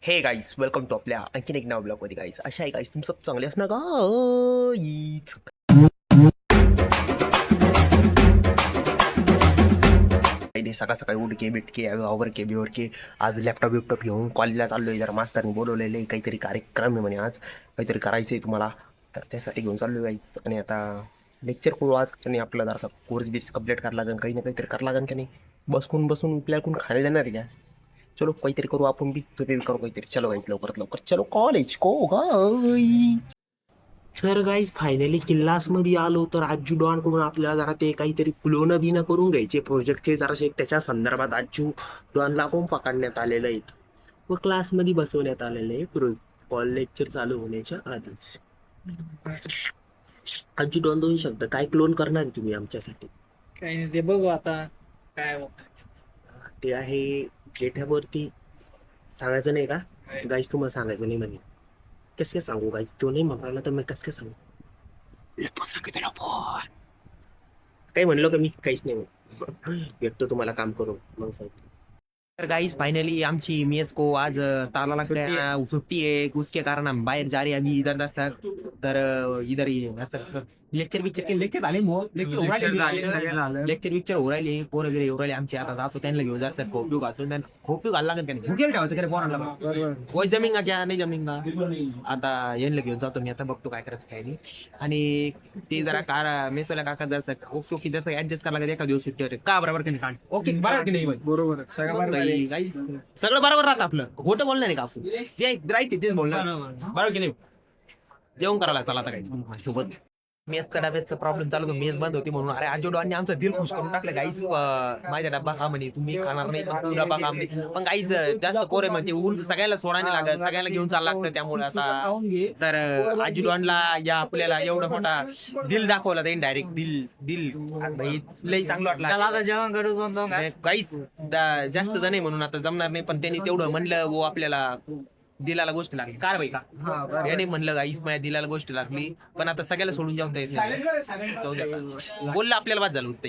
Hey guys welcome to आपल्या आणखीन एक नाव ब्लॉगमध्ये गाईस. अशा आहे गाईस तुमचं चांगले असणार गाईच. काही सकाळ सकाळी उडके बिटके आवरके बिवरके आज लॅपटॉप बिपटॉप घेऊन कॉलेजला चाललोय. जरा मास्तरनी बोलवलेलं आहे, काहीतरी कार्यक्रम आहे म्हणे, आज काहीतरी करायचं आहे तुम्हाला, तर त्यासाठी घेऊन चाललोय गाईस. आणि आता लेक्चर करू आज आणि आपला जरासा कोर्स बीस कंप्लीट करायला लागेल, काही ना काहीतरी करावं लागेल की नाही. बसून बसून आपल्याला कोण खायला देणार आहे का? चलो काहीतरी करू आपण बी, तुम्ही बी करू काहीतरी. चलो गाईज लवकरात लवकर चलो कॉलेज को गाई. तर गाईज फायनली किल्लासमध्ये आलो. तर आजू डॉनकडून आपल्याला जरा ते काहीतरी क्लोन बिन करून घ्यायचे प्रोजेक्टचे जरासे, त्याच्या संदर्भात आजू डॉनला पण पकडण्यात आलेलं आहे व क्लासमध्ये बसवण्यात आलेलं आहे कॉल लेक्चर चालू होण्याच्या आधीच. आजू डॉन दोन शब्द काय क्लोन करणार आहे तुम्ही आमच्यासाठी? काही नाही, ते बघू आता काय ते आहे डेटावरती सांगायचं नाही का काय. गाईज? तुम्हाला सांगायचं नाही म्हणे. कसं काय सांगू गाईज? तो नाही म्हणाला तर मी कसं काय सांगू? लपून सांगितलं फोन. काही म्हणलो का मी? काहीच नाही भेटतो तुम्हाला काम करून मग सांगतो. तर गाईस फाइनली आमची मेस को आज ताला सुट्टी है, उसके कारण हम बाहर जा रहे हैं अभी इधर दर तर इधर लेक्चर लेक्चर झाले लेक्चर विक्चर हो राहिले, पोरं वगैरे हो राहिले आमचे. आता जातो त्यांना घेऊन जर खोपीव घालतो, खोपीव घाल लागेल त्याने भुकेल ठेवायचं करे पोरांना. कोई जमीन का क्या नाही जमीन का. आता यांना घेऊन जातो मी, आता बघतो काय करायचं काय नाही. आणि ते जरा मेसोला काका जसं ओके ओके जसं ऍडजस्ट करायला लागेल एका दिवस सुट्टीवर का बरोबर की नाही काढ. ओके बरोबर की नाही बरोबर सगळं बरोबर राहतं आपलं, खोटं बोलणार नाही का आपण? जे राईट आहे तेच बोलणार, बरोबर की नाही? जेवण करायला चला आता काही सोबत. मेसचा डब्याचा प्रॉब्लेम चालू होतो, मेस बंद होती म्हणून. अरे आजोबांनी आमचं दिल खुश करून टाकलं गाईस. माझ्या डब्बा खा म्हणे, तुम्ही खाणार नाही पण तू डब्बा खा म्हणे. पण गाईस जास्त कोरे म्हणजे ऊन सगळ्याला सोडा नाही लागत, सगळ्याला घेऊन चाललं लागतं. त्यामुळे आता तर आजोबांना या आपल्याला एवढा मोठा दिल दाखवला त्यांनी, डायरेक्ट दिल दिल लई चांगलं वाटलं. चला आता जेवण करू दोन गाईस जास्त जण आहे म्हणून आता जमणार नाही, पण त्यांनी तेवढं म्हणलं वो आपल्याला दिलाला गोष्ट लागली का रे बाई का याने म्हणलं गाईस माझ्या दिलाला गोष्ट लागली. पण आता सगळ्याला सोडून जाऊन बोललं आपल्याला बाद झालं होतं.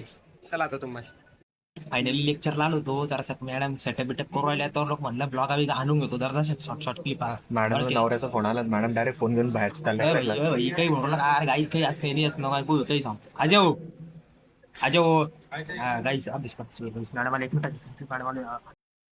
चला आता तुम्हाला फायनली लेक्चरला आलो होतो जरा मॅडम सेटअप बिटअप करू राहिल्या, तर लोक म्हणलं ब्लॉग आम्ही आणून घेतो जरा शॉर्ट शॉर्ट क्लिप. मॅडम नवऱ्याचा फोन आला, मॅडम डायरेक्ट फोन घेऊन बाहेर चालले. काही म्हणू नका अरे गाईस, काही असं काही नाही असं नका काही सांग. अजय गाईस अभ्यास करते मॅडम आले, एक मिनिट मॅडम आले.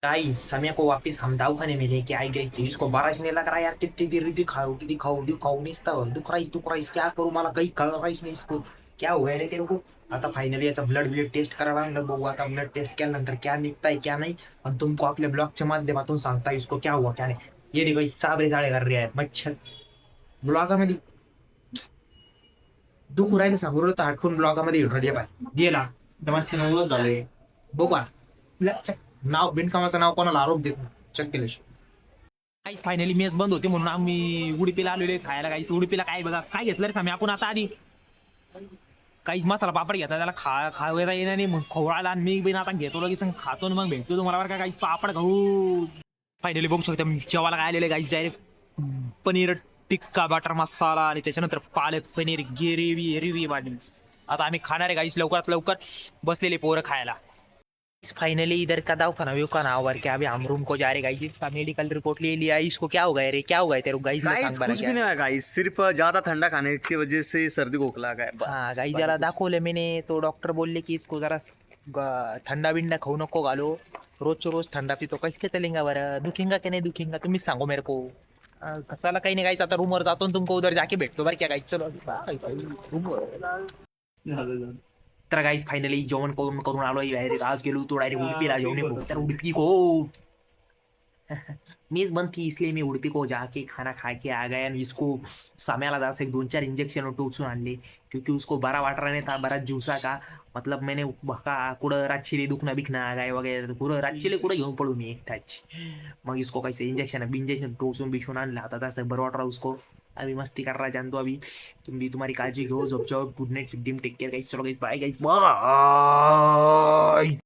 गाइस समय को वापस हम दवाखाने में लेके आई गई थी, इसको बारिश ने लग रहा है यार, कितनी देर दिखाओ दिखाओ दुख रहा क्या करूँ, मला काही कळ राहीस नाही इसको क्या हुआ रे तेरे को. आता फायनली याचा ब्लड टेस्ट करायला लागलं, बघू आता ब्लड टेस्ट केल्यानंतर क्या निघताय क्या नाही, आणि तुमको आपल्या ब्लॉगच्या माध्यमातून सांगता इसको क्या हुआ क्या नाही. ये देखो चाबरे जाळे कर रही आहे मच्छर ब्लॉगामध्ये. दुख राहिलं सांगू तर हटकून ब्लॉगामध्ये गेला मच्छर नवलं झालंय. बघू नाव बिनकामाचं नाव कोणाला आरोप देत चेक केलं. काहीच फायनली मेस बंद होती म्हणून आम्ही उडीपीला आलेले खायला. काही उडीपीला काय बघा काय घेतलं रे सामी आपण आता आधी. काहीच मसाला पापड घेता त्याला खायला येणार नाही खवळायला, आणि मी बिन आता घेतो लगेच खातो मग भेटतो तुम्हाला बरं का. काही पापड खाऊ फायनली बघू शकता जेवायला काय आलेले गाईस. डायरेक्ट पनीर टिक्का बटर मसाला आणि त्याच्यानंतर पालक पनीर गिरवी वाढली. आता आम्ही खाणार आहे गाईस लवकरात लवकर. बसलेले पोरं खायला. फाइनली इधर का दवाखाना और क्या अभी हम रूम को जा रहे गाइस. इसका मेडिकल रिपोर्ट ले लिया. इसको क्या हो गया रे, क्या हो गया तेरे गाइस? कुछ भी नहीं है गाइस, सिर्फ ज्यादा ठंडा खाने की वजह से सर्दी खोखला गया बस. हाँ गाइस जरा दाखवले मैंने, तो डॉक्टर बोलले की इसको जरा ठंडा बिंडा खाऊ नको घालो, रोज ठंडा पितो कैसे काय चलेगा बरं, दुखेगा की नाही दुखेगा तुम्हीच सांगो मेरे को. कसाला काही नाही गाइस, आता रूमवर जातो तुमको उधर जाके भेटतो बरं क्या गाइस. चलो रूमवर. तर गाइस फाइनली जेवण करून आलोय बाहेर. आज गेलो तो डायरेक्ट उडपीला जेवण. तर उडपी को मेज बंद थी इसलिए मैं उडपी को जाके खाना खा के आ गया. इसको साम्याला जरा से 2-4 इंजेक्शन टोचून आणले, क्योंकि उसको बरा वाट रहा नहीं था, बरा ज्यूसा का. मतलब मैंने भका कुठं रातचिले दुखणं बिखणं आगाय वगैरे कुठं रातचिले कुठं घेऊन पडू मी एकटाच. मग इसको कैसे इंजेक्शन टोचून बिछून आणलं. आता तसं बरं वाट रहा उसको. अभी मस्ती कर रहा जानतो. अभी तुम भी तुम्हारी काळजी घेऊ, झोप जाओ. Good night, take care guys. चलो गाइस बाय गाइस बाय.